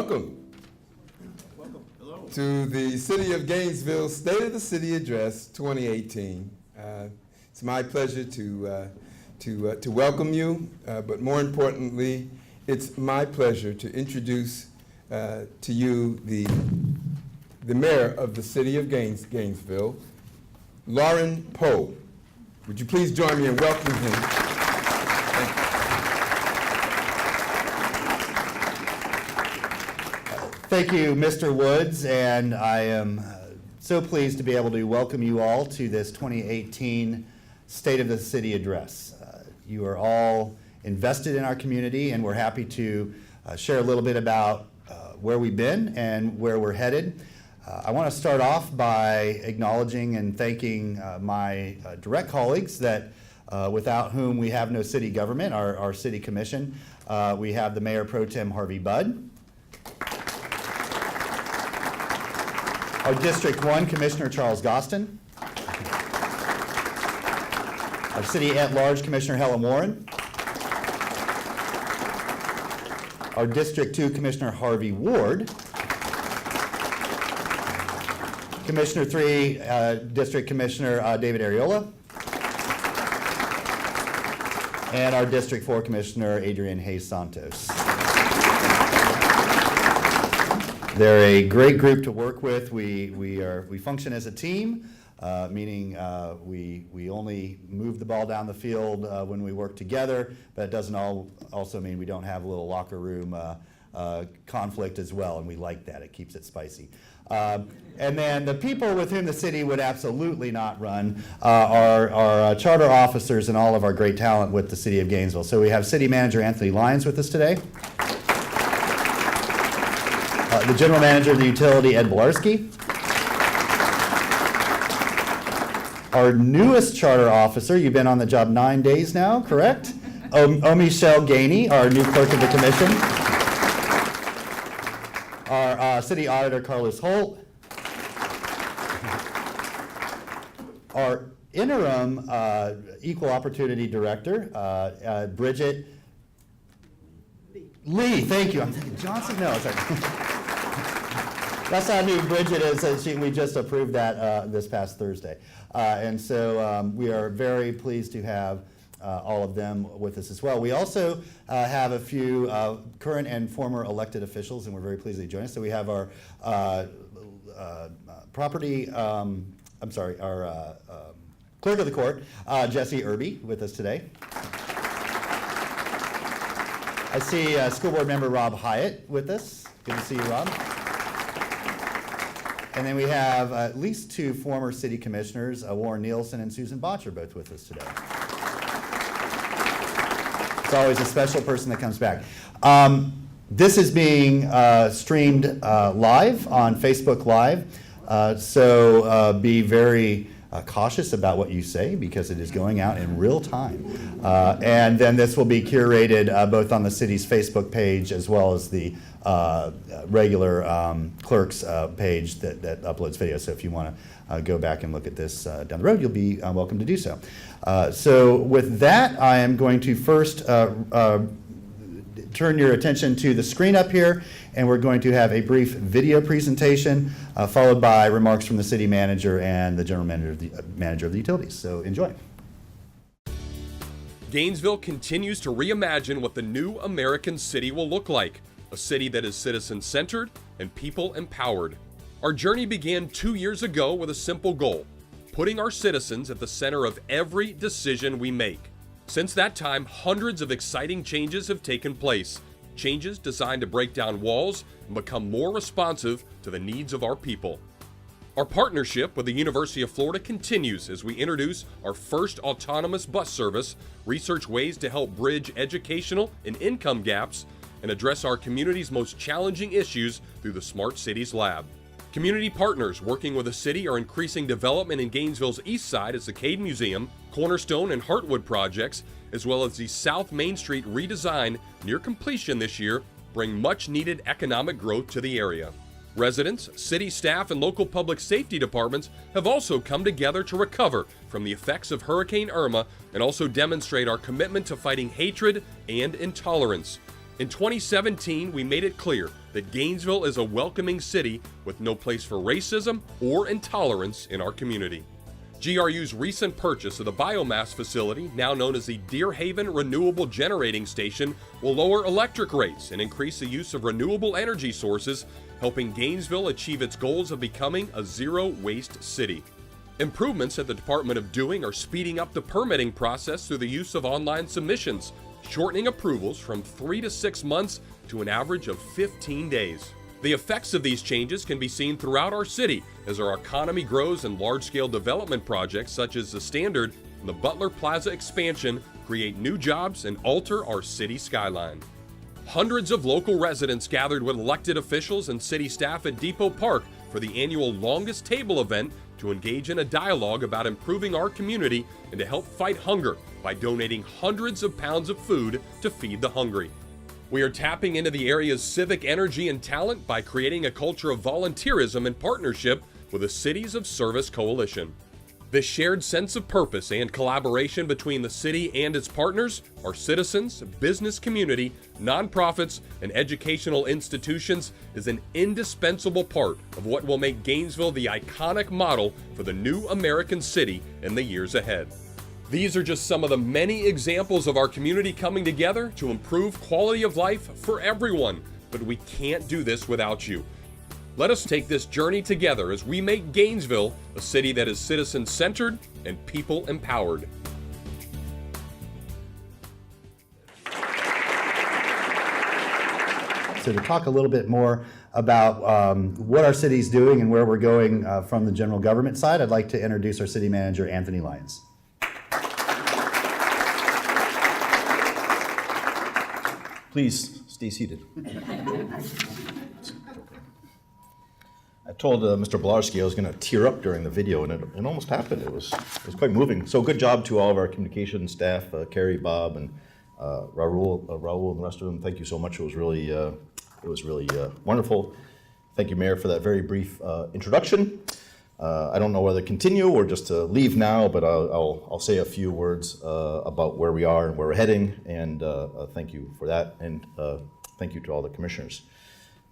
Welcome. Hello. To the City of Gainesville State of the City Address 2018. It's my pleasure to welcome you, but more importantly, it's my pleasure to introduce to you the mayor of the City of Gainesville, Lauren Poe. Would you please join me in welcoming him? Thank you, Mr. Woods, and I am so pleased to be able to welcome you all to this 2018 State of the City Address. You are all invested in our community, and we're happy to share a little bit about where we've been and where we're headed. I want to start off by acknowledging and thanking my direct colleagues that without whom we have no city government, our city commission. We have the Mayor Pro Tem Harvey Budd, our District 1 Commissioner Charles Gostin, our City at-Large Commissioner Helen Warren, our District 2 Commissioner Harvey Ward, Commissioner 3 District Commissioner David Ariola, and our District 4 Commissioner Adrian Hayes Santos. They're a great group to work with. We function as a team, meaning we only move the ball down the field when we work together, but it doesn't also mean we don't have a little locker room conflict as well, and we like that. It keeps it spicy. And then the people with whom the city would absolutely not run are charter officers and all of our great talent with the City of Gainesville. So we have City Manager Anthony Lyons with us today. The General Manager of the Utility, Ed Bielarski. Our newest charter officer, you've been on the job 9 days now, correct? Michelle Gainey, our new clerk of the commission. Our city auditor, Carlos Holt. Our interim equal opportunity director, Bridget Lee, thank you. I'm thinking Johnson, no, sorry. That's how new Bridget is. We just approved that this past Thursday. And so we are very pleased to have all of them with us as well. We also have a few current and former elected officials, and we're very pleased they join us. So we have our clerk of the court, Jesse Irby, with us today. I see school board member Rob Hyatt with us. Good to see you, Rob. And then we have at least 2 former city commissioners, Warren Nielsen and Susan Botcher, both with us today. It's always a special person that comes back. This is being streamed live on Facebook Live, so be very cautious about what you say because it is going out in real time. And then this will be curated both on the city's Facebook page as well as the regular clerk's page that uploads video. So if you want to go back and look at this down the road, you'll be welcome to do so. So with that, I am going to first turn your attention to the screen up here, and we're going to have a brief video presentation followed by remarks from the city manager and the general manager of the utilities. So enjoy. Gainesville continues to reimagine what the new American city will look like. A city that is citizen-centered and people-empowered. Our journey began 2 years ago with a simple goal: putting our citizens at the center of every decision we make. Since that time, hundreds of exciting changes have taken place. Changes designed to break down walls and become more responsive to the needs of our people. Our partnership with the University of Florida continues as we introduce our first autonomous bus service, research ways to help bridge educational and income gaps, and address our community's most challenging issues through the Smart Cities Lab. Community partners working with the city are increasing development in Gainesville's east side as the Cade Museum, Cornerstone and Heartwood projects, as well as the South Main Street redesign near completion this year, bring much needed economic growth to the area. Residents, city staff, and local public safety departments have also come together to recover from the effects of Hurricane Irma and also demonstrate our commitment to fighting hatred and intolerance. In 2017, we made it clear that Gainesville is a welcoming city with no place for racism or intolerance in our community. GRU's recent purchase of the biomass facility, now known as the Deer Haven Renewable Generating Station, will lower electric rates and increase the use of renewable energy sources, helping Gainesville achieve its goals of becoming a zero-waste city. Improvements at the Department of Doing are speeding up the permitting process through the use of online submissions, shortening approvals from 3 to 6 months to an average of 15 days. The effects of these changes can be seen throughout our city as our economy grows and large-scale development projects such as the Standard and the Butler Plaza expansion create new jobs and alter our city skyline. Hundreds of local residents gathered with elected officials and city staff at Depot Park for the annual Longest Table event to engage in a dialogue about improving our community and to help fight hunger by donating hundreds of pounds of food to feed the hungry. We are tapping into the area's civic energy and talent by creating a culture of volunteerism in partnership with the Cities of Service Coalition. This shared sense of purpose and collaboration between the city and its partners, our citizens, business community, nonprofits, and educational institutions is an indispensable part of what will make Gainesville the iconic model for the new American city in the years ahead. These are just some of the many examples of our community coming together to improve quality of life for everyone, but we can't do this without you. Let us take this journey together as we make Gainesville a city that is citizen-centered and people-empowered. So to talk a little bit more about what our city's doing and where we're going from the general government side, I'd like to introduce our city manager, Anthony Lyons. Please stay seated. I told Mr. Bielarski I was going to tear up during the video, and it almost happened. It was quite moving. So good job to all of our communications staff, Carrie, Bob, and Raul, and the rest of them. Thank you so much. It was really wonderful. Thank you, Mayor, for that very brief introduction. I don't know whether to continue or just to leave now, but I'll say a few words about where we are and where we're heading, and thank you for that, and thank you to all the commissioners.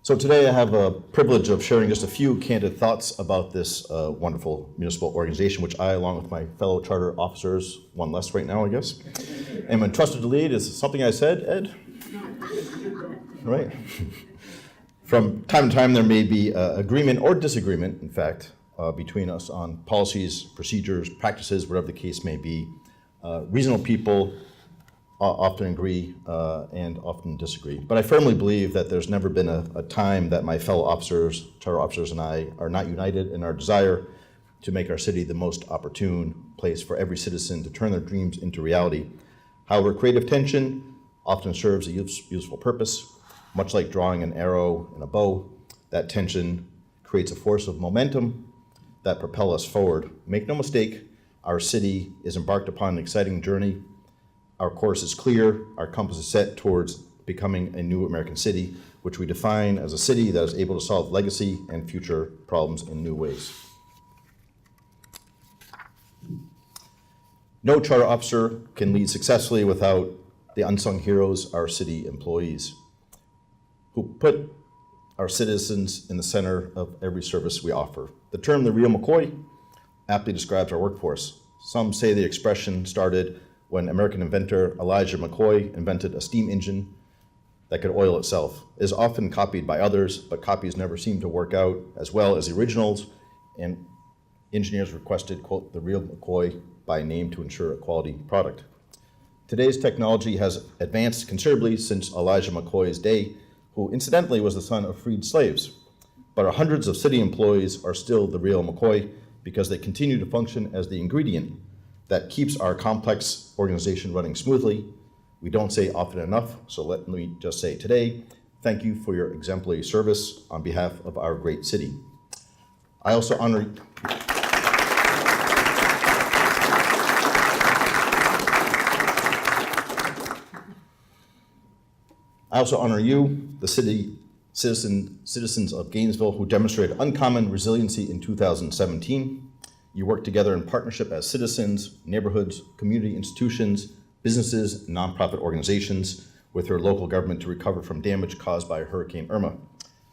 So today I have a privilege of sharing just a few candid thoughts about this wonderful municipal organization, which I, along with my fellow charter officers, one less right now, I guess, am entrusted to lead. Is something I said, Ed? Right. From time to time, there may be agreement or disagreement, in fact, between us on policies, procedures, practices, whatever the case may be. Reasonable people often agree and often disagree. But I firmly believe that there's never been a time that my fellow officers, charter officers, and I are not united in our desire to make our city the most opportune place for every citizen to turn their dreams into reality. However, creative tension often serves a useful purpose. Much like drawing an arrow in a bow, that tension creates a force of momentum that propel us forward. Make no mistake, our city is embarked upon an exciting journey. Our course is clear, our compass is set towards becoming a new American city, which we define as a city that is able to solve legacy and future problems in new ways. No charter officer can lead successfully without the unsung heroes, our city employees, who put our citizens in the center of every service we offer. The term "the real McCoy" aptly describes our workforce. Some say the expression started when American inventor Elijah McCoy invented a steam engine that could oil itself. It is often copied by others, but copies never seem to work out as well as the originals, and engineers requested, quote, "the real McCoy" by name to ensure a quality product. Today's technology has advanced considerably since Elijah McCoy's day, who incidentally was the son of freed slaves. But our hundreds of city employees are still the real McCoy because they continue to function as the ingredient that keeps our complex organization running smoothly. We don't say often enough, so let me just say today, thank you for your exemplary service on behalf of our great city. I also honor you, the citizens of Gainesville, who demonstrated uncommon resiliency in 2017. You work together in partnership as citizens, neighborhoods, community institutions, businesses, and nonprofit organizations with your local government to recover from damage caused by Hurricane Irma.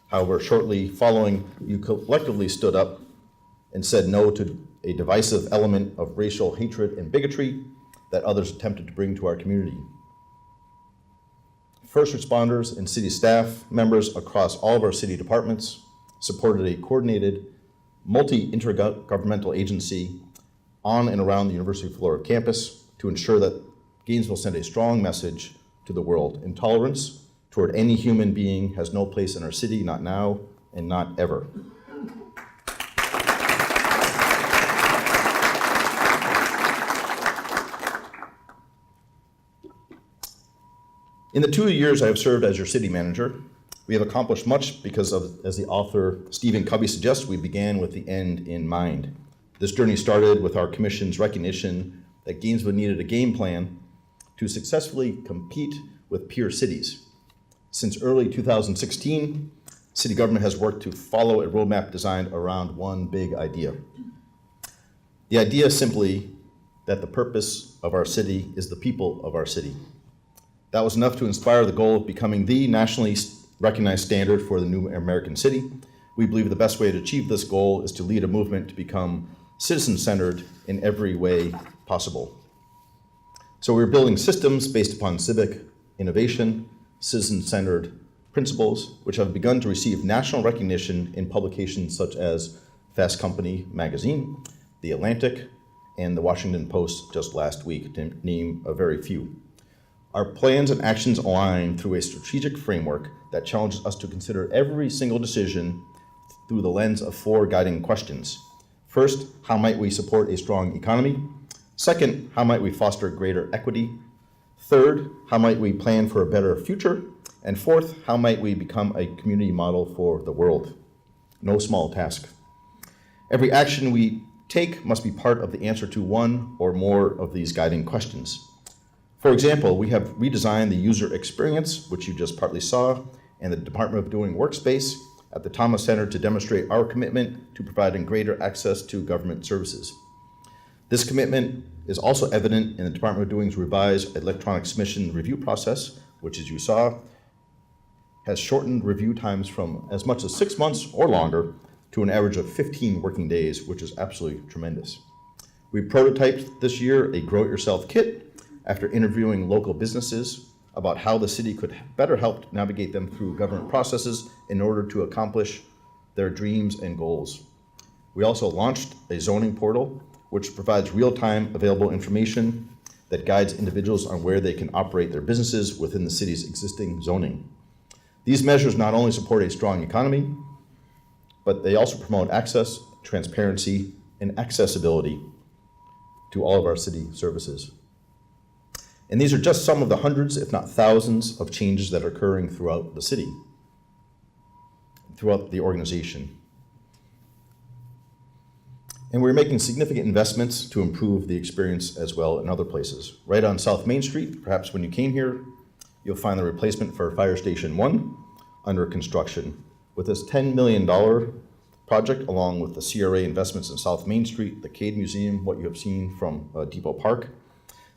However, shortly following, you collectively stood up and said no to a divisive element of racial hatred and bigotry that others attempted to bring to our community. First responders and city staff members across all of our city departments supported a coordinated, multi-intergovernmental agency on and around the University of Florida campus to ensure that Gainesville sent a strong message to the world. Intolerance toward any human being has no place in our city, not now and not ever. In the 2 years I have served as your city manager, we have accomplished much because of, as the author Stephen Covey suggests, we began with the end in mind. This journey started with our commission's recognition that Gainesville needed a game plan to successfully compete with peer cities. Since early 2016, city government has worked to follow a roadmap designed around one big idea. The idea is simply that the purpose of our city is the people of our city. That was enough to inspire the goal of becoming the nationally recognized standard for the new American city. We believe the best way to achieve this goal is to lead a movement to become citizen-centered in every way possible. So we're building systems based upon civic innovation, citizen-centered principles, which have begun to receive national recognition in publications such as Fast Company magazine, The Atlantic, and the Washington Post just last week, to name a very few. Our plans and actions align through a strategic framework that challenges us to consider every single decision through the lens of four guiding questions. First, how might we support a strong economy? Second, how might we foster greater equity? Third, how might we plan for a better future? And fourth, how might we become a community model for the world? No small task. Every action we take must be part of the answer to one or more of these guiding questions. For example, we have redesigned the user experience, which you just partly saw, and the Department of Doing workspace at the Thomas Center to demonstrate our commitment to providing greater access to government services. This commitment is also evident in the Department of Doing's revised electronic submission review process, which, as you saw, has shortened review times from as much as 6 months or longer to an average of 15 working days, which is absolutely tremendous. We prototyped this year a Grow It Yourself kit after interviewing local businesses about how the city could better help navigate them through government processes in order to accomplish their dreams and goals. We also launched a zoning portal, which provides real-time available information that guides individuals on where they can operate their businesses within the city's existing zoning. These measures not only support a strong economy, but they also promote access, transparency, and accessibility to all of our city services. And these are just some of the hundreds, if not thousands, of changes that are occurring throughout the city, throughout the organization. And we're making significant investments to improve the experience as well in other places. Right on South Main Street, perhaps when you came here, you'll find the replacement for Fire Station 1 under construction. With this $10 million project, along with the CRA investments in South Main Street, the Cade Museum, what you have seen from Depot Park,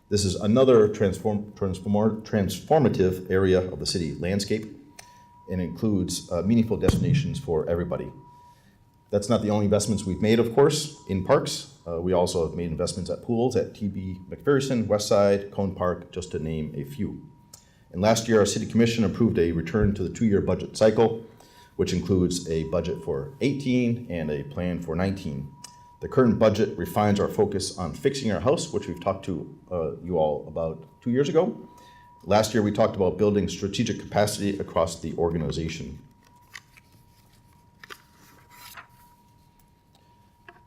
this is another transformative area of the city landscape and includes meaningful destinations for everybody. That's not the only investments we've made, of course, in parks. We also have made investments at pools at TB McPherson, Westside, Cone Park, just to name a few. And last year, our City Commission approved a return to the 2-year budget cycle, which includes a budget for 18 and a plan for 19. The current budget refines our focus on fixing our house, which we've talked to you all about 2 years ago. Last year, we talked about building strategic capacity across the organization.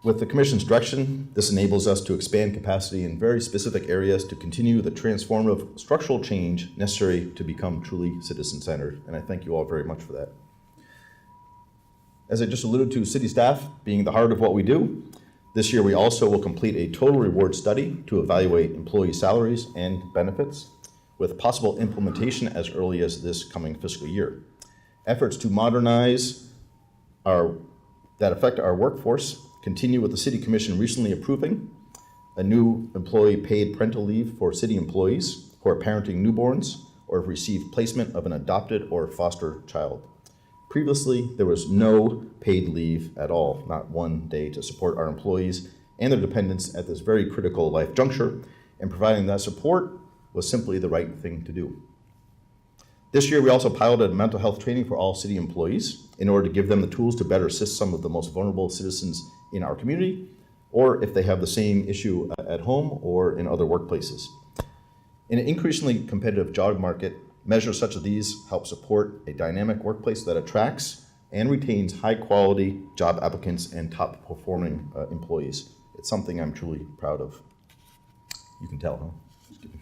With the Commission's direction, this enables us to expand capacity in very specific areas to continue the transformative structural change necessary to become truly citizen-centered, and I thank you all very much for that. As I just alluded to, city staff being the heart of what we do, this year we also will complete a total reward study to evaluate employee salaries and benefits, with possible implementation as early as this coming fiscal year. Efforts to modernize that affect our workforce continue, with the City Commission recently approving a new employee paid parental leave for city employees who are parenting newborns or have received placement of an adopted or foster child. Previously, there was no paid leave at all, not one day, to support our employees and their dependents at this very critical life juncture, and providing that support was simply the right thing to do. This year, we also piloted mental health training for all city employees in order to give them the tools to better assist some of the most vulnerable citizens in our community, or if they have the same issue at home or in other workplaces. In an increasingly competitive job market, measures such as these help support a dynamic workplace that attracts and retains high-quality job applicants and top-performing employees. It's something I'm truly proud of. You can tell, huh? Just kidding.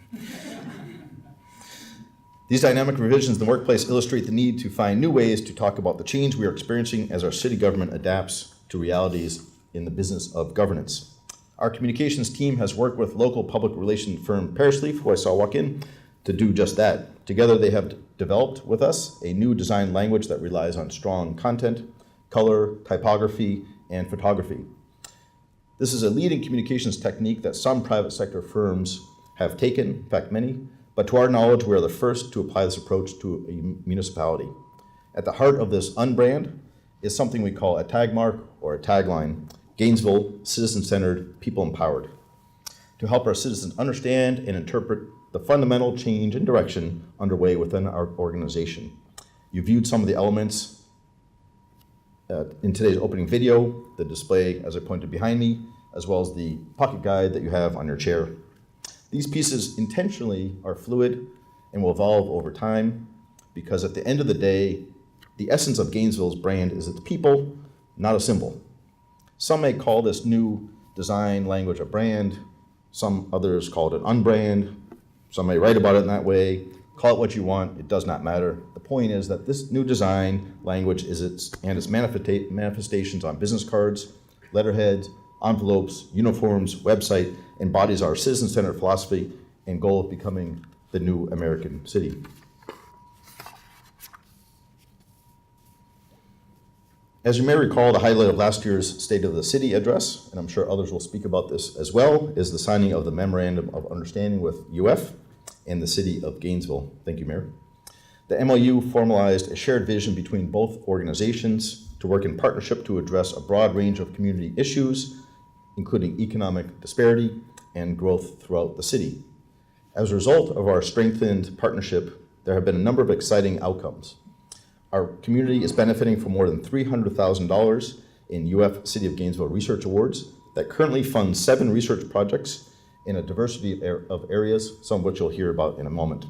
These dynamic revisions in the workplace illustrate the need to find new ways to talk about the change we are experiencing as our city government adapts to realities in the business of governance. Our communications team has worked with local public relations firm Pearsleaf, who I saw walk in, to do just that. Together, they have developed with us a new design language that relies on strong content, color, typography, and photography. This is a leading communications technique that some private sector firms have taken, in fact many, but to our knowledge, we are the first to apply this approach to a municipality. At the heart of this unbrand is something we call a tag mark or a tagline: Gainesville, citizen-centered, people-empowered, to help our citizens understand and interpret the fundamental change and direction underway within our organization. You viewed some of the elements in today's opening video, the display as I pointed behind me, as well as the pocket guide that you have on your chair. These pieces intentionally are fluid and will evolve over time, because at the end of the day, the essence of Gainesville's brand is its people, not a symbol. Some may call this new design language a brand, some others call it an unbrand, some may write about it in that way. Call it what you want, it does not matter. The point is that this new design language is its manifestations on business cards, letterheads, envelopes, uniforms, website, embodies our citizen-centered philosophy and goal of becoming the new American city. As you may recall, the highlight of last year's State of the City address, and I'm sure others will speak about this as well, is the signing of the Memorandum of Understanding with UF and the City of Gainesville. Thank you, Mayor. The MOU formalized a shared vision between both organizations to work in partnership to address a broad range of community issues, including economic disparity and growth throughout the city. As a result of our strengthened partnership, there have been a number of exciting outcomes. Our community is benefiting from more than $300,000 in UF City of Gainesville Research Awards that currently fund 7 research projects in a diversity of areas, some of which you'll hear about in a moment.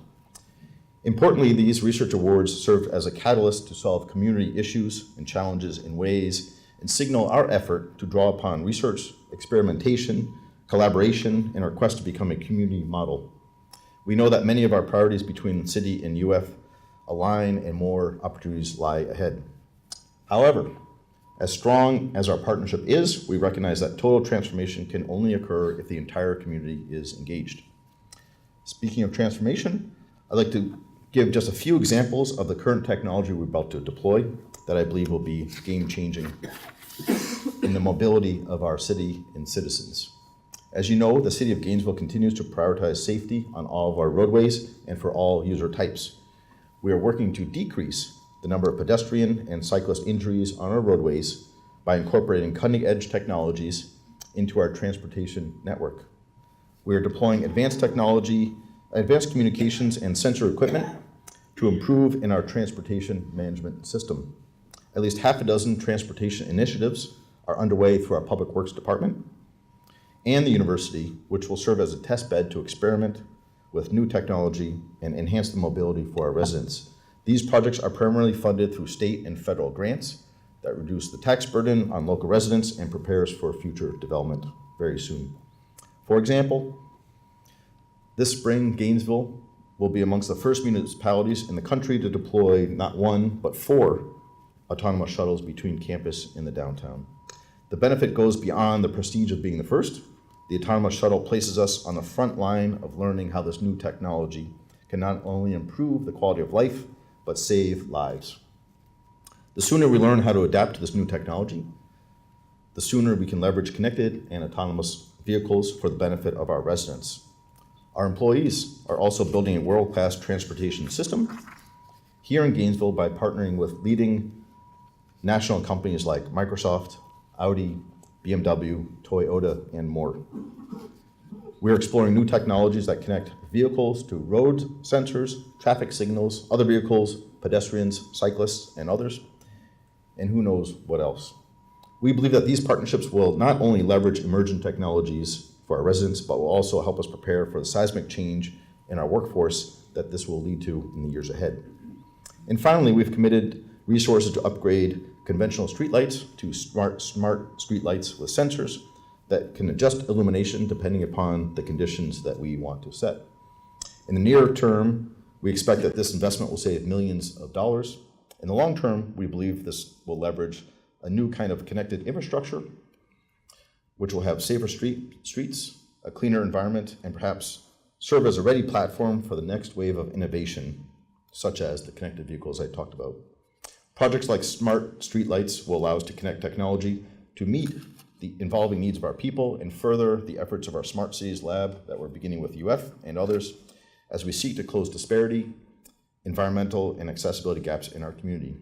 Importantly, these research awards serve as a catalyst to solve community issues and challenges in ways and signal our effort to draw upon research, experimentation, collaboration, and our quest to become a community model. We know that many of our priorities between the city and UF align and more opportunities lie ahead. However, as strong as our partnership is, we recognize that total transformation can only occur if the entire community is engaged. Speaking of transformation, I'd like to give just a few examples of the current technology we're about to deploy that I believe will be game-changing in the mobility of our city and citizens. As you know, the City of Gainesville continues to prioritize safety on all of our roadways and for all user types. We are working to decrease the number of pedestrian and cyclist injuries on our roadways by incorporating cutting-edge technologies into our transportation network. We are deploying advanced technology, advanced communications and sensor equipment to improve in our transportation management system. At least half a dozen transportation initiatives are underway through our Public Works Department and the university, which will serve as a test bed to experiment with new technology and enhance the mobility for our residents. These projects are primarily funded through state and federal grants that reduce the tax burden on local residents and prepares for future development very soon. For example, this spring, Gainesville will be amongst the first municipalities in the country to deploy not 1, but 4 autonomous shuttles between campus and the downtown. The benefit goes beyond the prestige of being the first. The autonomous shuttle places us on the front line of learning how this new technology can not only improve the quality of life, but save lives. The sooner we learn how to adapt to this new technology, the sooner we can leverage connected and autonomous vehicles for the benefit of our residents. Our employees are also building a world-class transportation system here in Gainesville by partnering with leading national companies like Microsoft, Audi, BMW, Toyota, and more. We're exploring new technologies that connect vehicles to road sensors, traffic signals, other vehicles, pedestrians, cyclists, and others, and who knows what else. We believe that these partnerships will not only leverage emerging technologies for our residents, but will also help us prepare for the seismic change in our workforce that this will lead to in the years ahead. And finally, we've committed resources to upgrade conventional streetlights to smart streetlights with sensors that can adjust illumination depending upon the conditions that we want to set. In the near term, we expect that this investment will save millions of dollars. In the long term, we believe this will leverage a new kind of connected infrastructure, which will have safer streets, a cleaner environment, and perhaps serve as a ready platform for the next wave of innovation, such as the connected vehicles I talked about. Projects like smart streetlights will allow us to connect technology to meet the evolving needs of our people and further the efforts of our Smart Cities Lab that we're beginning with UF and others as we seek to close disparity, environmental, and accessibility gaps in our community.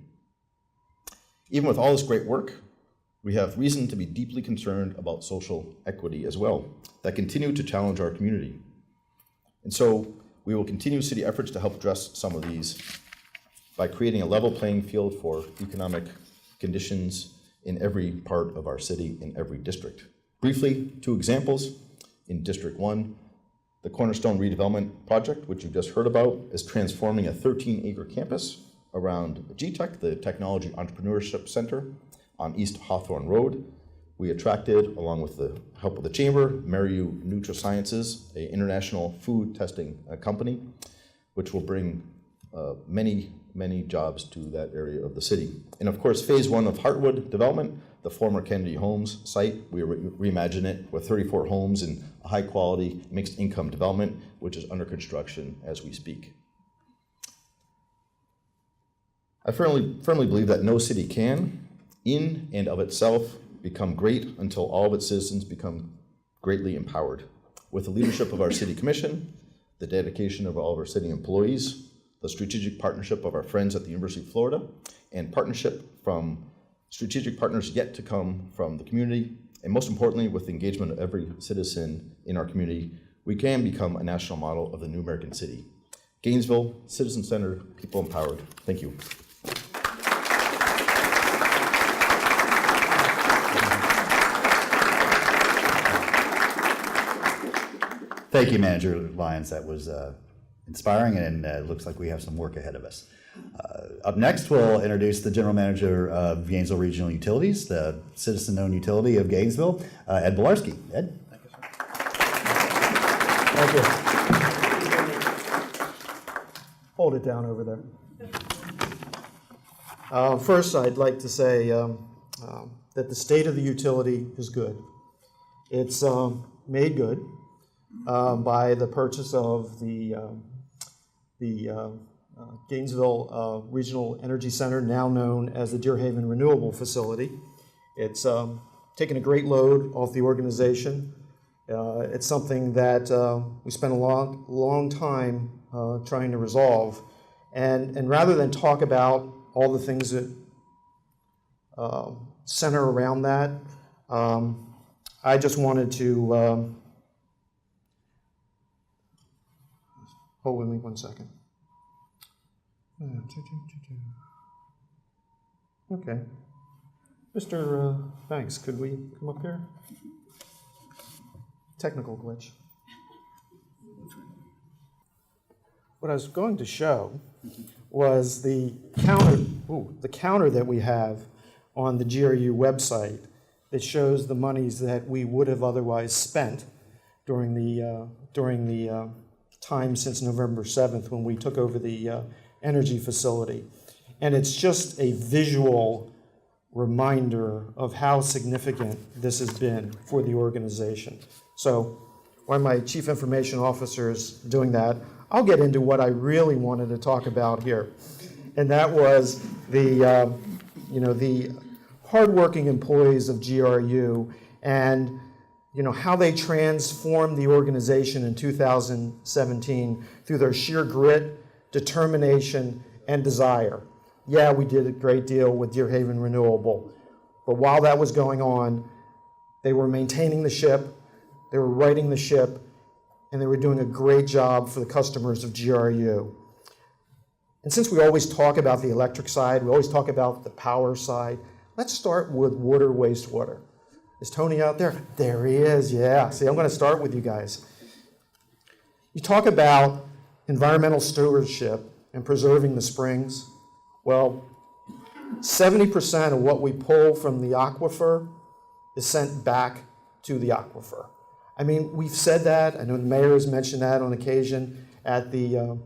Even with all this great work, we have reason to be deeply concerned about social equity as well, that continue to challenge our community. And so we will continue city efforts to help address some of these by creating a level playing field for economic conditions in every part of our city, in every district. Briefly, 2 examples. In District 1, the Cornerstone Redevelopment Project, which you just heard about, is transforming a 13-acre campus around GTEC, the Technology Entrepreneurship Center, on East Hawthorne Road. We attracted, along with the help of the Chamber, Meriu Nutrisciences, an international food testing company, which will bring many jobs to that area of the city. And of course, phase 1 of Heartwood development, the former Kennedy Homes site, we reimagine it with 34 homes and a high quality mixed income development, which is under construction as we speak. I firmly believe that no city can, in and of itself, become great until all of its citizens become greatly empowered. With the leadership of our city commission, the dedication of all of our city employees, the strategic partnership of our friends at the University of Florida, and partnership from strategic partners yet to come from the community, and most importantly, with the engagement of every citizen in our community, we can become a national model of the new American city. Gainesville, citizen-centered, people-empowered. Thank you. Thank you, Manager Lyons. That was inspiring, and it looks like we have some work ahead of us. Up next, we'll introduce the General Manager of Gainesville Regional Utilities, the citizen-owned utility of Gainesville, Ed Bielarski. Ed? Thank you, sir. Thank you. Hold it down over there. First, I'd like to say that the state of the utility is good. It's made good by the purchase of the Gainesville Regional Energy Center, now known as the Deer Haven Renewable Facility. It's taken a great load off the organization. It's something that we spent a long time trying to resolve. And rather than talk about all the things that center around that, I just wanted to hold with me one second. Okay. Mr. Banks, could we come up here? Technical glitch. What I was going to show was the counter that we have on the GRU website that shows the monies that we would have otherwise spent during the time since November 7th when we took over the energy facility. And it's just a visual reminder of how significant this has been for the organization. So while my chief information officer is doing that, I'll get into what I really wanted to talk about here. And that was the hardworking employees of GRU and how they transformed the organization in 2017 through their sheer grit, determination, and desire. Yeah, we did a great deal with Deer Haven Renewable. But while that was going on, they were maintaining the ship, they were righting the ship, and they were doing a great job for the customers of GRU. And since we always talk about the electric side, we always talk about the power side, let's start with water, wastewater. Is Tony out there? There he is, yeah. See, I'm going to start with you guys. You talk about environmental stewardship and preserving the springs. Well, 70% of what we pull from the aquifer is sent back to the aquifer. I mean, we've said that. I know the mayor has mentioned that on occasion at the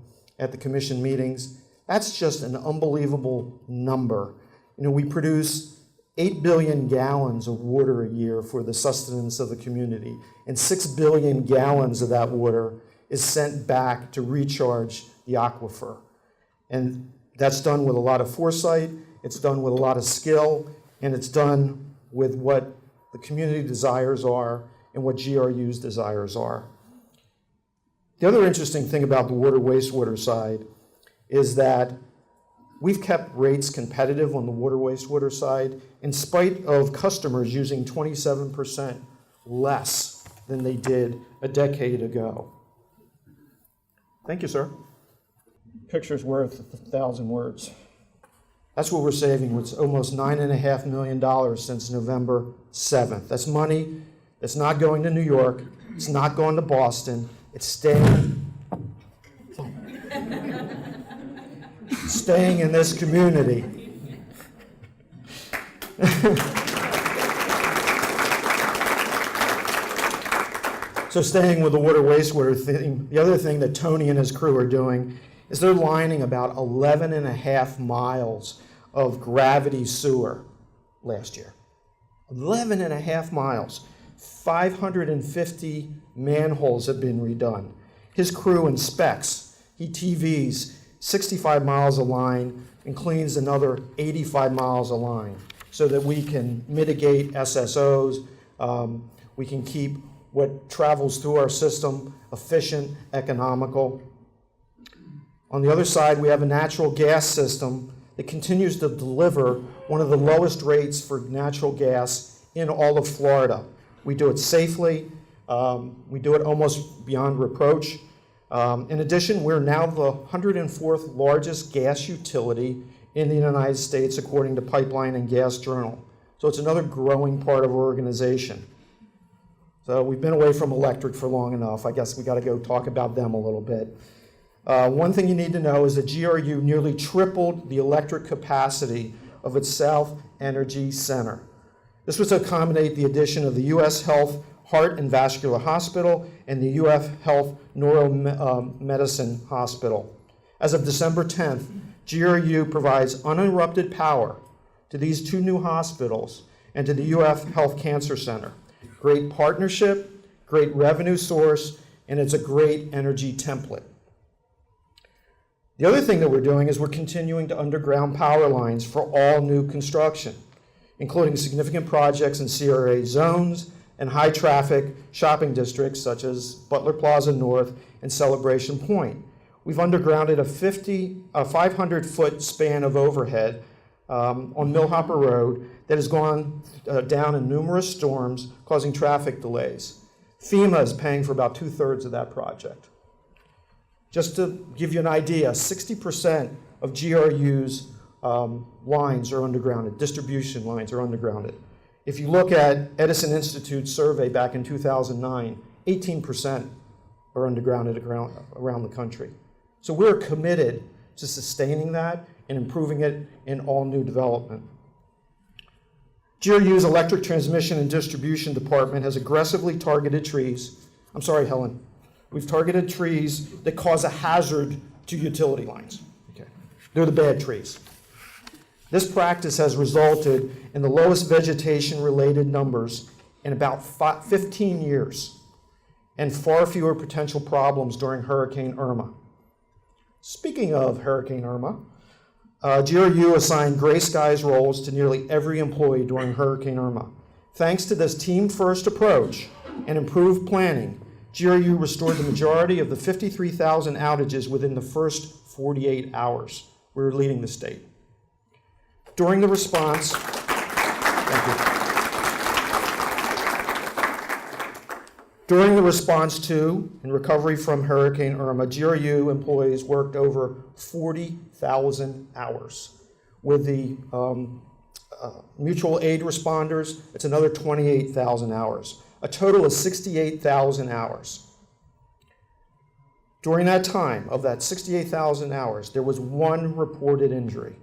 commission meetings. That's just an unbelievable number. You know, we produce 8 billion gallons of water a year for the sustenance of the community, and 6 billion gallons of that water is sent back to recharge the aquifer. And that's done with a lot of foresight, it's done with a lot of skill, and it's done with what the community desires are and what GRU's desires are. The other interesting thing about the water wastewater side is that we've kept rates competitive on the water wastewater side in spite of customers using 27% less than they did a decade ago. Thank you, sir. Picture's worth 1,000 words. That's what we're saving. It's almost $9.5 million since November 7th. That's money that's not going to New York. It's not going to Boston. It's staying in this community. So staying with the water wastewater thing, the other thing that Tony and his crew are doing is they're lining about 11.5 miles of gravity sewer last year. 11.5 miles. 550 manholes have been redone. His crew inspects, he TVs 65 miles of line and cleans another 85 miles of line so that we can mitigate SSOs, we can keep what travels through our system efficient, economical. On the other side, we have a natural gas system that continues to deliver one of the lowest rates for natural gas in all of Florida. We do it safely. We do it almost beyond reproach. In addition, we're now the 104th largest gas utility in the United States, according to Pipeline and Gas Journal. So it's another growing part of our organization. So we've been away from electric for long enough. I guess we got to go talk about them a little bit. One thing you need to know is that GRU nearly tripled the electric capacity of its South Energy Center. This was to accommodate the addition of the U.S. Health Heart and Vascular Hospital and the U.S. Health Neuromedicine Hospital. As of December 10th, GRU provides uninterrupted power to these two new hospitals and to the U.S. Health Cancer Center. Great partnership, great revenue source, and it's a great energy template. The other thing that we're doing is we're continuing to underground power lines for all new construction, including significant projects in CRA zones and high-traffic shopping districts such as Butler Plaza North and Celebration Point. We've undergrounded a 500-foot span of overhead on Millhopper Road that has gone down in numerous storms, causing traffic delays. FEMA is paying for about 2/3 of that project. Just to give you an idea, 60% of GRU's lines are undergrounded, distribution lines are undergrounded. If you look at Edison Institute's survey back in 2009, 18% are undergrounded around the country. So we're committed to sustaining that and improving it in all new development. GRU's electric transmission and distribution department has aggressively targeted trees. I'm sorry, Helen. We've targeted trees that cause a hazard to utility lines. Okay. They're the bad trees. This practice has resulted in the lowest vegetation-related numbers in about 15 years and far fewer potential problems during Hurricane Irma. Speaking of Hurricane Irma, GRU assigned gray skies roles to nearly every employee during Hurricane Irma. Thanks to this team-first approach and improved planning, GRU restored the majority of the 53,000 outages within the first 48 hours. We were leading the state. During the response, thank you. During the response to and recovery from Hurricane Irma, GRU employees worked over 40,000 hours. With the mutual aid responders, it's another 28,000 hours. A total of 68,000 hours. During that time, of that 68,000 hours, there was one reported injury,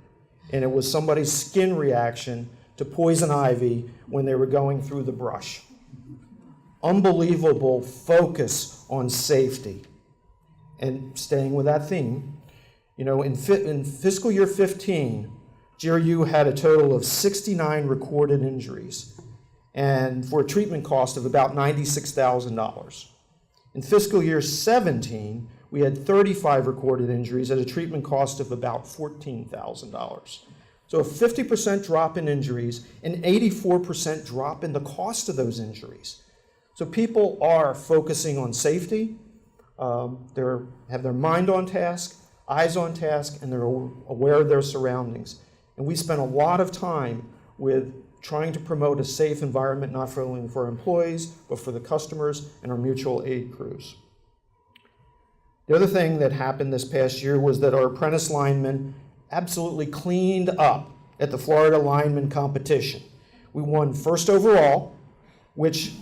and it was somebody's skin reaction to poison ivy when they were going through the brush. Unbelievable focus on safety. And staying with that theme, you know, in fiscal year 15, GRU had a total of 69 recorded injuries, and for a treatment cost of about $96,000. In fiscal year 17, we had 35 recorded injuries at a treatment cost of about $14,000. So a 50% drop in injuries, an 84% drop in the cost of those injuries. So people are focusing on safety, they have their mind on task, eyes on task, and they're aware of their surroundings. And we spend a lot of time with trying to promote a safe environment, not only for our employees, but for the customers and our mutual aid crews. The other thing that happened this past year was that our apprentice linemen absolutely cleaned up at the Florida Lineman Competition. We won first overall, which,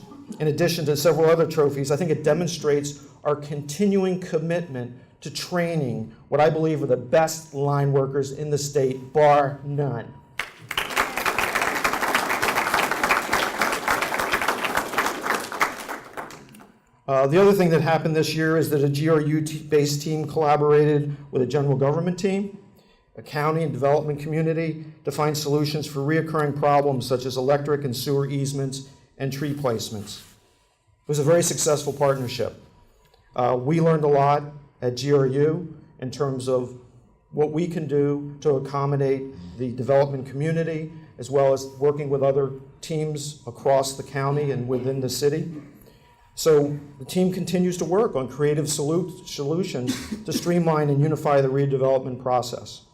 in addition to several other trophies, I think it demonstrates our continuing commitment to training what I believe are the best line workers in the state, bar none. The other thing that happened this year is that a GRU-based team collaborated with a general government team, a county and development community to find solutions for reoccurring problems such as electric and sewer easements and tree placements. It was a very successful partnership. We learned a lot at GRU in terms of what we can do to accommodate the development community, as well as working with other teams across the county and within the city. So the team continues to work on creative solutions to streamline and unify the redevelopment process.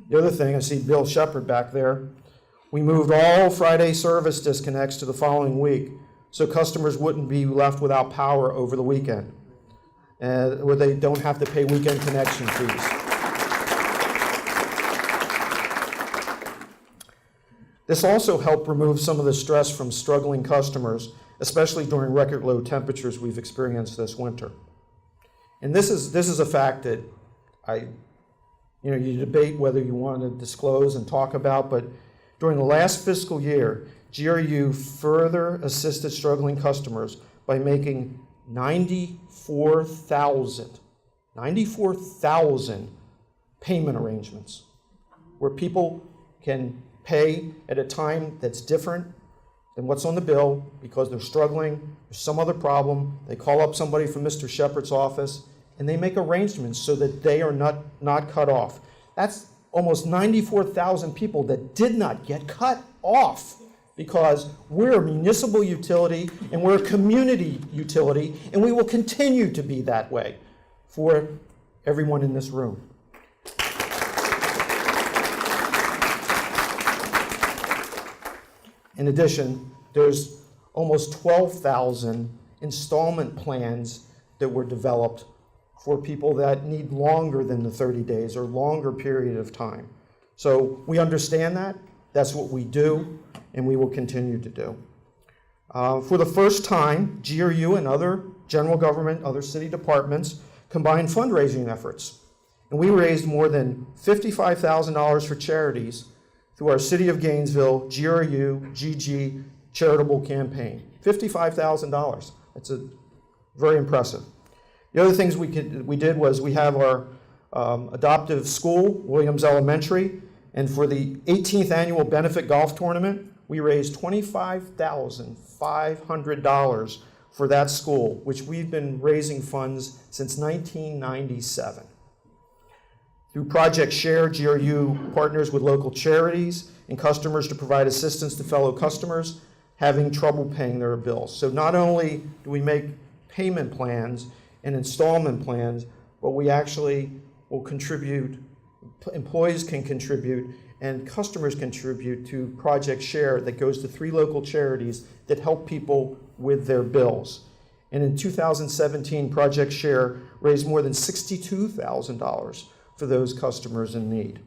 The other thing, I see Bill Shepard back there, we moved all Friday service disconnects to the following week so customers wouldn't be left without power over the weekend, where they don't have to pay weekend connection fees. This also helped remove some of the stress from struggling customers, especially during record low temperatures we've experienced this winter. And this is a fact that you debate whether you want to disclose and talk about, but during the last fiscal year, GRU further assisted struggling customers by making 94,000 payment arrangements where people can pay at a time that's different than what's on the bill because they're struggling, there's some other problem, they call up somebody from Mr. Shepard's office, and they make arrangements so that they are not cut off. That's almost 94,000 people that did not get cut off because we're a municipal utility and we're a community utility, and we will continue to be that way for everyone in this room. In addition, there's almost 12,000 installment plans that were developed for people that need longer than the 30 days or longer period of time. So we understand that. That's what we do, and we will continue to do. For the first time, GRU and other general government, other city departments combined fundraising efforts. And we raised more than $55,000 for charities through our City of Gainesville GRU-GG charitable campaign. $55,000. That's very impressive. The other things we did was we have our adoptive school, Williams Elementary, and for the 18th annual benefit golf tournament, we raised $25,500 for that school, which we've been raising funds since 1997. Through Project Share, GRU partners with local charities and customers to provide assistance to fellow customers having trouble paying their bills. So not only do we make payment plans and installment plans, but we actually will contribute, employees can contribute, and customers contribute to Project Share that goes to 3 local charities that help people with their bills. And in 2017, Project Share raised more than $62,000 for those customers in need.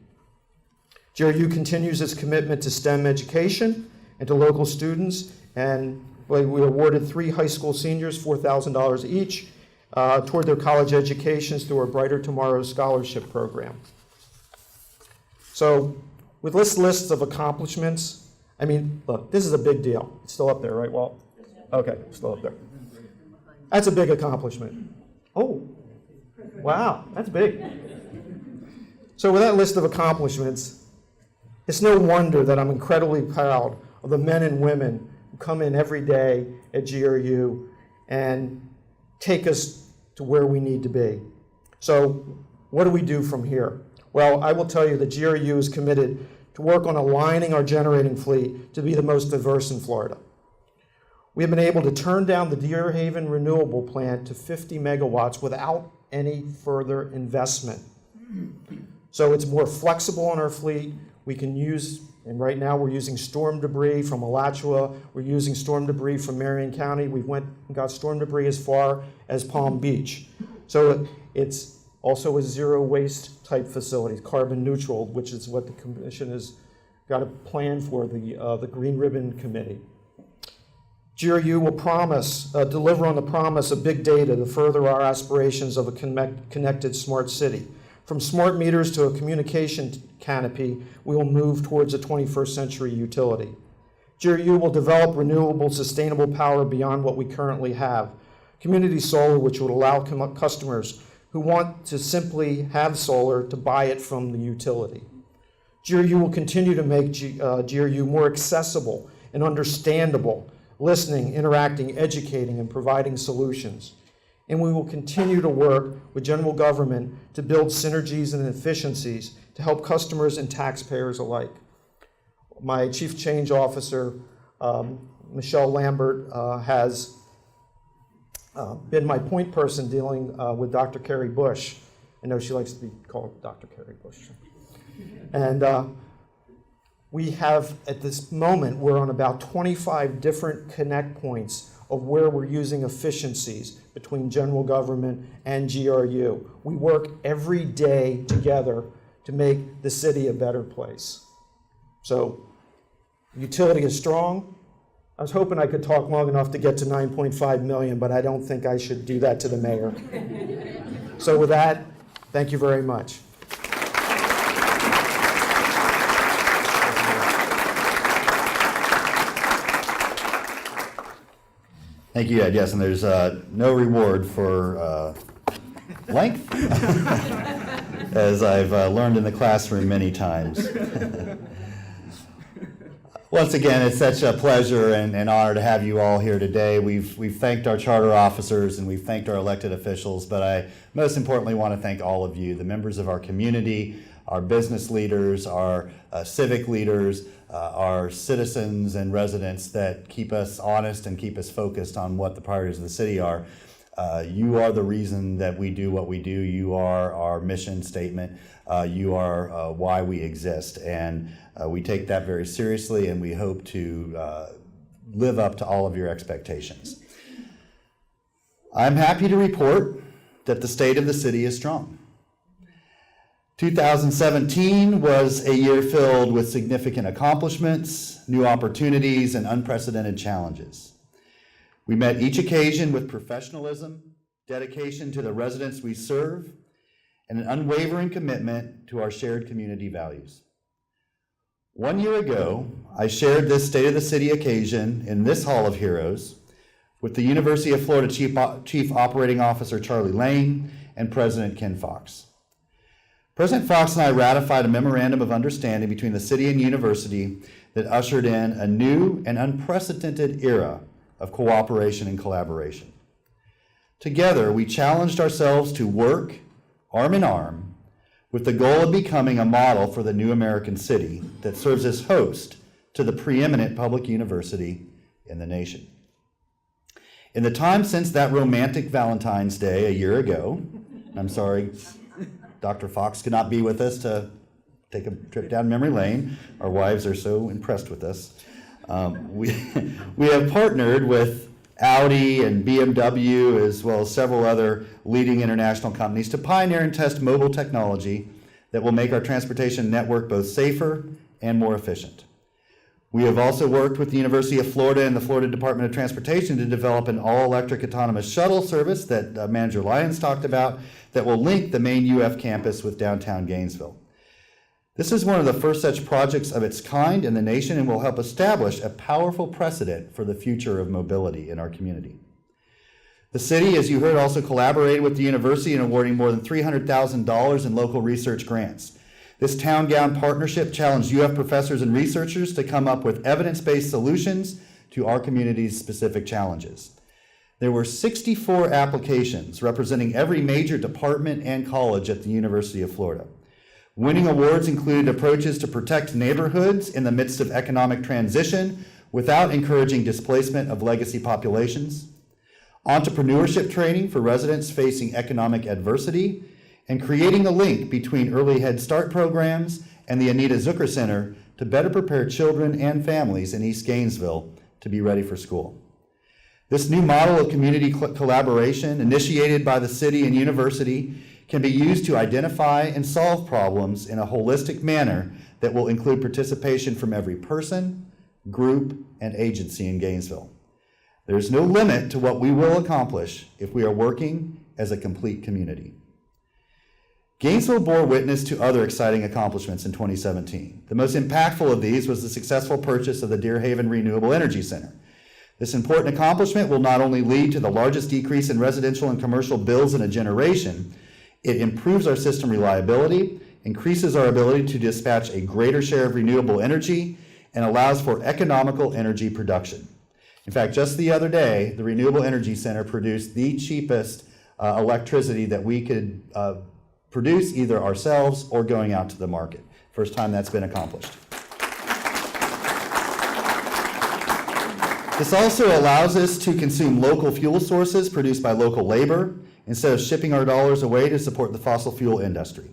GRU continues its commitment to STEM education and to local students, and we awarded 3 high school seniors $4,000 each toward their college educations through our Brighter Tomorrows Scholarship Program. So with this list of accomplishments, I mean, look, this is a big deal. It's still up there, right, Walt? Okay, still up there. That's a big accomplishment. Oh, wow, that's big. So with that list of accomplishments, it's no wonder that I'm incredibly proud of the men and women who come in every day at GRU and take us to where we need to be. So what do we do from here? Well, I will tell you that GRU is committed to work on aligning our generating fleet to be the most diverse in Florida. We have been able to turn down the Deer Haven renewable plant to 50 megawatts without any further investment. So it's more flexible on our fleet. We can use, and right now we're using storm debris from Alachua. We're using storm debris from Marion County. We went and got storm debris as far as Palm Beach. So it's also a zero waste type facility, carbon neutral, which is what the commission has got a plan for, the Green Ribbon Committee. GRU will deliver on the promise of big data to further our aspirations of a connected smart city. From smart meters to a communication canopy, we will move towards a 21st century utility. GRU will develop renewable, sustainable power beyond what we currently have. Community solar, which would allow customers who want to simply have solar to buy it from the utility. GRU will continue to make GRU more accessible and understandable, listening, interacting, educating, and providing solutions. And we will continue to work with general government to build synergies and efficiencies to help customers and taxpayers alike. My Chief Change Officer, Michelle Lambert, has been my point person dealing with Dr. Carrie Bush. I know she likes to be called Dr. Carrie Bush. And we have, at this moment, we're on about 25 different connect points of where we're using efficiencies between general government and GRU. We work every day together to make the city a better place. So, utility is strong. I was hoping I could talk long enough to get to 9.5 million, but I don't think I should do that to the mayor. So with that, thank you very much. Thank you, Ed. Yes, and there's no reward for length, as I've learned in the classroom many times. Once again, it's such a pleasure and honor to have you all here today. We've thanked our charter officers and we've thanked our elected officials, but I most importantly want to thank all of you, the members of our community, our business leaders, our civic leaders, our citizens and residents that keep us honest and keep us focused on what the priorities of the city are. You are the reason that we do what we do. You are our mission statement. You are why we exist. And we take that very seriously, and we hope to live up to all of your expectations. I'm happy to report that the state of the city is strong. 2017 was a year filled with significant accomplishments, new opportunities, and unprecedented challenges. We met each occasion with professionalism, dedication to the residents we serve, and an unwavering commitment to our shared community values. 1 year ago, I shared this State of the City occasion in this Hall of Heroes with the University of Florida Chief Operating Officer Charlie Lane and President Ken Fox. President Fox and I ratified a memorandum of understanding between the city and university that ushered in a new and unprecedented era of cooperation and collaboration. Together, we challenged ourselves to work arm in arm with the goal of becoming a model for the new American city that serves as host to the preeminent public university in the nation. In the time since that romantic Valentine's Day a year ago, I'm sorry, Dr. Fox could not be with us to take a trip down memory lane. Our wives are so impressed with us. We have partnered with Audi and BMW, as well as several other leading international companies, to pioneer and test mobile technology that will make our transportation network both safer and more efficient. We have also worked with the University of Florida and the Florida Department of Transportation to develop an all-electric autonomous shuttle service that Manager Lyons talked about that will link the main UF campus with downtown Gainesville. This is one of the first such projects of its kind in the nation and will help establish a powerful precedent for the future of mobility in our community. The city, as you heard, also collaborated with the university in awarding more than $300,000 in local research grants. This town-gown partnership challenged UF professors and researchers to come up with evidence-based solutions to our community's specific challenges. There were 64 applications representing every major department and college at the University of Florida. Winning awards included approaches to protect neighborhoods in the midst of economic transition without encouraging displacement of legacy populations, entrepreneurship training for residents facing economic adversity, and creating a link between early Head Start programs and the Anita Zucker Center to better prepare children and families in East Gainesville to be ready for school. This new model of community collaboration, initiated by the city and university, can be used to identify and solve problems in a holistic manner that will include participation from every person, group, and agency in Gainesville. There is no limit to what we will accomplish if we are working as a complete community. Gainesville bore witness to other exciting accomplishments in 2017. The most impactful of these was the successful purchase of the Deer Haven Renewable Energy Center. This important accomplishment will not only lead to the largest decrease in residential and commercial bills in a generation, it improves our system reliability, increases our ability to dispatch a greater share of renewable energy, and allows for economical energy production. In fact, just the other day, the Renewable Energy Center produced the cheapest electricity that we could produce either ourselves or going out to the market. First time that's been accomplished. This also allows us to consume local fuel sources produced by local labor instead of shipping our dollars away to support the fossil fuel industry.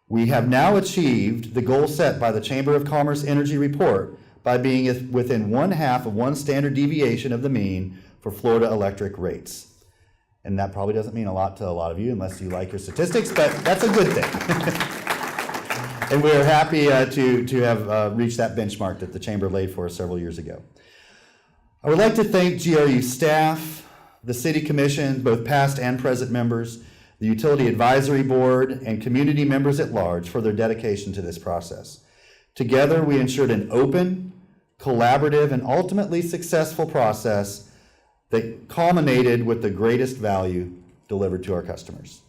We have now achieved the goal set by the Chamber of Commerce Energy Report by being within 1/2 of one standard deviation of the mean for Florida electric rates. And that probably doesn't mean a lot to a lot of you unless you like your statistics, but that's a good thing. And we are happy to have reached that benchmark that the Chamber laid for us several years ago. I would like to thank GRU staff, the City Commission, both past and present members, the Utility Advisory Board, and community members at large for their dedication to this process. Together, we ensured an open, collaborative, and ultimately successful process that culminated with the greatest value delivered to our customers.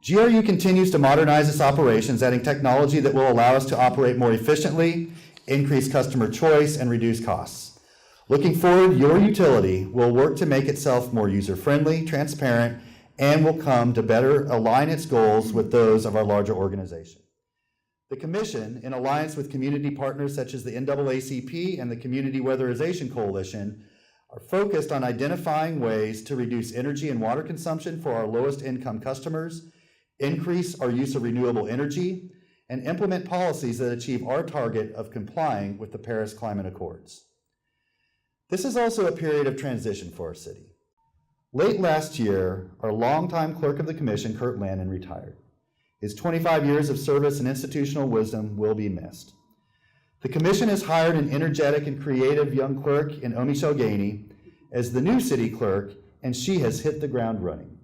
GRU continues to modernize its operations, adding technology that will allow us to operate more efficiently, increase customer choice, and reduce costs. Looking forward, your utility will work to make itself more user-friendly, transparent, and will come to better align its goals with those of our larger organization. The Commission, in alliance with community partners such as the NAACP and the Community Weatherization Coalition, are focused on identifying ways to reduce energy and water consumption for our lowest income customers, increase our use of renewable energy, and implement policies that achieve our target of complying with the Paris Climate Accords. This is also a period of transition for our city. Late last year, our longtime clerk of the commission, Kurt Lannon, retired. His 25 years of service and institutional wisdom will be missed. The commission has hired an energetic and creative young clerk in Omi Shalgani as the new city clerk, and she has hit the ground running.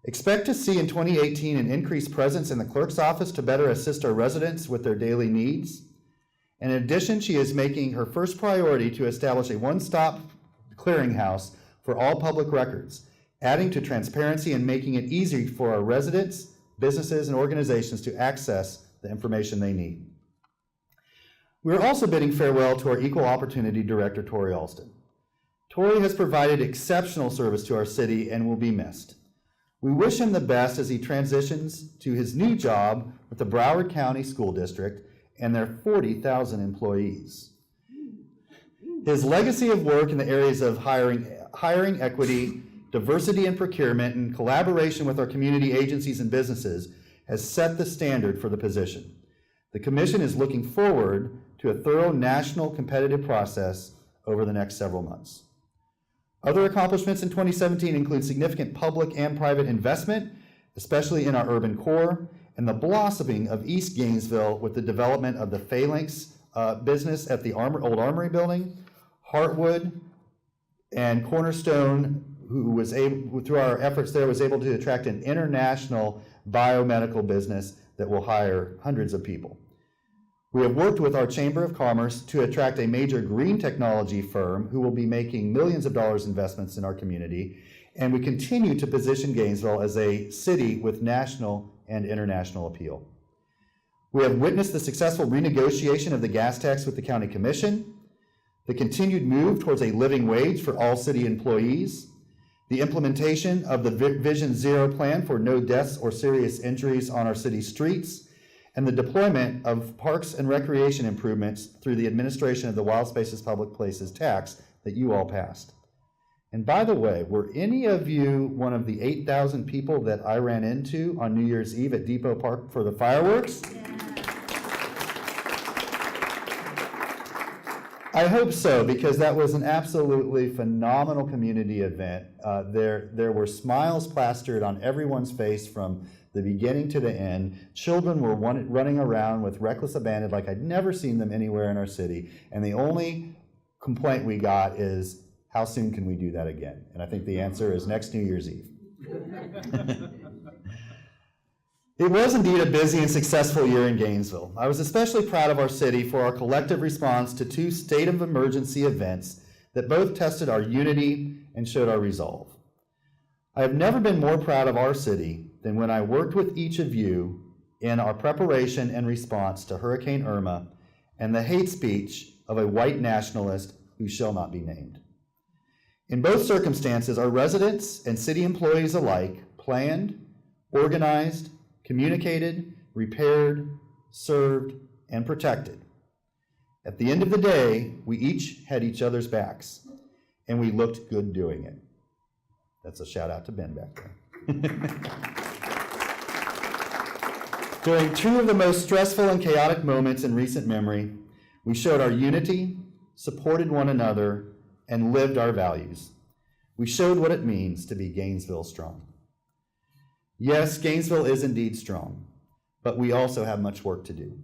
Expect to see in 2018 an increased presence in the clerk's office to better assist our residents with their daily needs. In addition, she is making her first priority to establish a one-stop clearinghouse for all public records, adding to transparency and making it easy for our residents, businesses, and organizations to access the information they need. We are also bidding farewell to our Equal Opportunity Director, Tori Alston. Tori has provided exceptional service to our city and will be missed. We wish him the best as he transitions to his new job with the Broward County School District and their 40,000 employees. His legacy of work in the areas of hiring equity, diversity in procurement, and collaboration with our community agencies and businesses has set the standard for the position. The commission is looking forward to a thorough national competitive process over the next several months. Other accomplishments in 2017 include significant public and private investment, especially in our urban core, and the blossoming of East Gainesville with the development of the Phalanx business at the Old Armory Building, Heartwood, and Cornerstone, who was able, through our efforts there, was able to attract an international biomedical business that will hire hundreds of people. We have worked with our Chamber of Commerce to attract a major green technology firm who will be making millions of dollars investments in our community, and we continue to position Gainesville as a city with national and international appeal. We have witnessed the successful renegotiation of the gas tax with the County Commission, the continued move towards a living wage for all city employees, the implementation of the Vision Zero plan for no deaths or serious injuries on our city streets, and the deployment of parks and recreation improvements through the administration of the Wild Spaces Public Places tax that you all passed. And by the way, were any of you one of the 8,000 people that I ran into on New Year's Eve at Depot Park for the fireworks? I hope so, because that was an absolutely phenomenal community event. There were smiles plastered on everyone's face from the beginning to the end. Children were running around with reckless abandon like I'd never seen them anywhere in our city. And the only complaint we got is, how soon can we do that again? And I think the answer is next New Year's Eve. It was indeed a busy and successful year in Gainesville. I was especially proud of our city for our collective response to 2 state of emergency events that both tested our unity and showed our resolve. I have never been more proud of our city than when I worked with each of you in our preparation and response to Hurricane Irma and the hate speech of a white nationalist who shall not be named. In both circumstances, our residents and city employees alike planned, organized, communicated, repaired, served, and protected. At the end of the day, we each had each other's backs, and we looked good doing it. That's a shout out to Ben back there. During 2 of the most stressful and chaotic moments in recent memory, we showed our unity, supported one another, and lived our values. We showed what it means to be Gainesville strong. Yes, Gainesville is indeed strong, but we also have much work to do.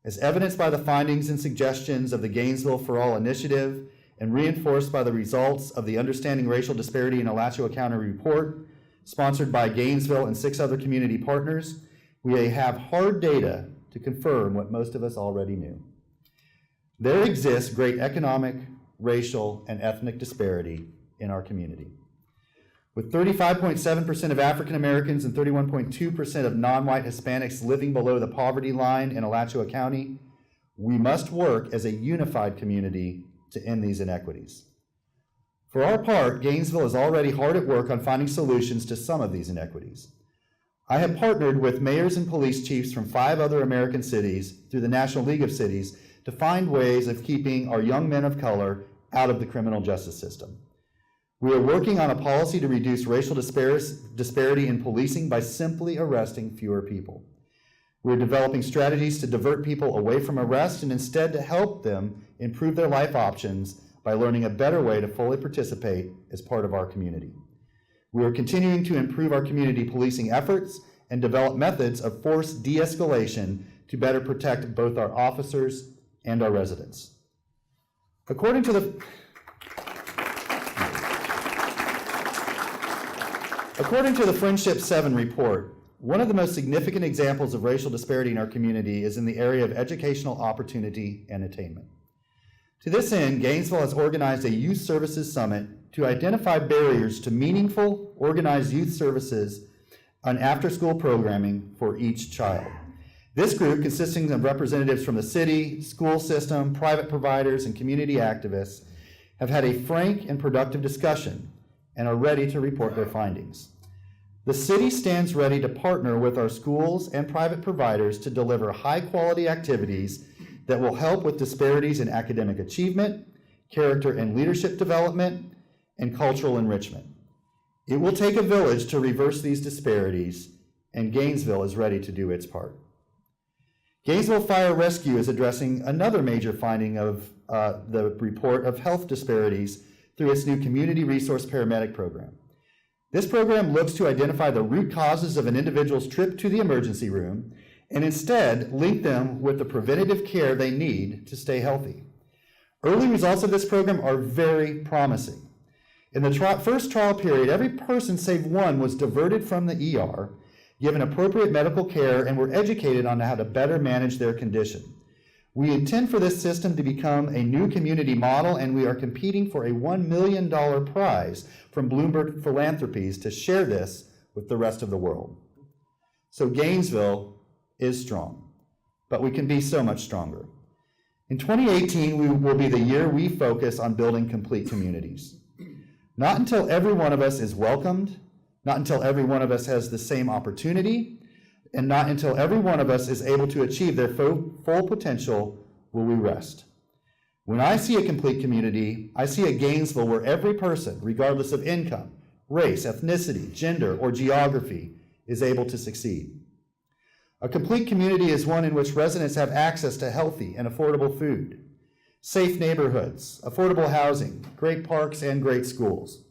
As evidenced by the findings and suggestions of the Gainesville for All initiative and reinforced by the results of the Understanding Racial Disparity in Alachua County report, sponsored by Gainesville and 6 other community partners, we have hard data to confirm what most of us already knew. There exists great economic, racial, and ethnic disparity in our community. With 35.7% of African Americans and 31.2% of non-white Hispanics living below the poverty line in Alachua County, we must work as a unified community to end these inequities. For our part, Gainesville is already hard at work on finding solutions to some of these inequities. I have partnered with mayors and police chiefs from 5 other American cities through the National League of Cities to find ways of keeping our young men of color out of the criminal justice system. We are working on a policy to reduce racial disparity in policing by simply arresting fewer people. We're developing strategies to divert people away from arrest and instead to help them improve their life options by learning a better way to fully participate as part of our community. We are continuing to improve our community policing efforts and develop methods of force de-escalation to better protect both our officers and our residents. According to the Friendship 7 report, one of the most significant examples of racial disparity in our community is in the area of educational opportunity and attainment. To this end, Gainesville has organized a youth services summit to identify barriers to meaningful, organized youth services and after-school programming for each child. This group, consisting of representatives from the city, school system, private providers, and community activists, have had a frank and productive discussion and are ready to report their findings. The city stands ready to partner with our schools and private providers to deliver high-quality activities that will help with disparities in academic achievement, character and leadership development, and cultural enrichment. It will take a village to reverse these disparities, and Gainesville is ready to do its part. Gainesville Fire Rescue is addressing another major finding of the report of health disparities through its new Community Resource Paramedic program. This program looks to identify the root causes of an individual's trip to the emergency room and instead link them with the preventative care they need to stay healthy. Early results of this program are very promising. In the first trial period, every person save one was diverted from the ER, given appropriate medical care, and were educated on how to better manage their condition. We intend for this system to become a new community model, and we are competing for a $1 million prize from Bloomberg Philanthropies to share this with the rest of the world. So Gainesville is strong, but we can be so much stronger. In 2018, will be the year we focus on building complete communities. Not until every one of us is welcomed, not until every one of us has the same opportunity, and not until every one of us is able to achieve their full potential will we rest. When I see a complete community, I see a Gainesville where every person, regardless of income, race, ethnicity, gender, or geography, is able to succeed. A complete community is one in which residents have access to healthy and affordable food, safe neighborhoods, affordable housing, great parks, and great schools.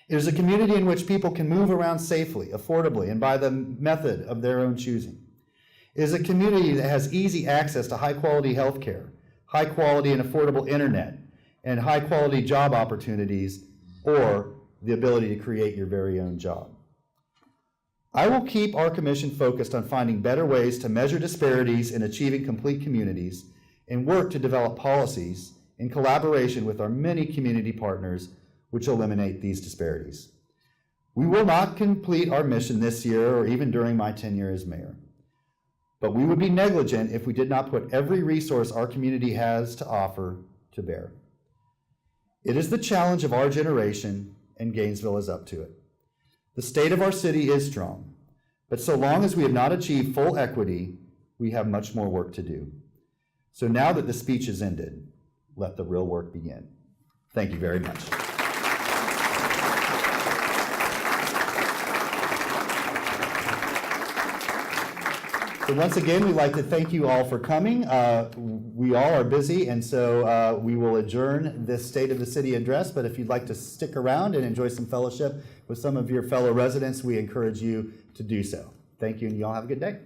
It is a community in which people can move around safely, affordably, and by the method of their own choosing. It is a community that has easy access to high-quality health care, high-quality and affordable internet, and high-quality job opportunities, or the ability to create your very own job. I will keep our commission focused on finding better ways to measure disparities in achieving complete communities and work to develop policies in collaboration with our many community partners which eliminate these disparities. We will not complete our mission this year or even during my tenure as mayor, but we would be negligent if we did not put every resource our community has to offer to bear. It is the challenge of our generation, and Gainesville is up to it. The state of our city is strong, but so long as we have not achieved full equity, we have much more work to do. So now that the speech is ended, let the real work begin. Thank you very much. So once again, we'd like to thank you all for coming. We all are busy, and so we will adjourn this State of the City address, but if you'd like to stick around and enjoy some fellowship with some of your fellow residents, we encourage you to do so. Thank you, and you all have a good day.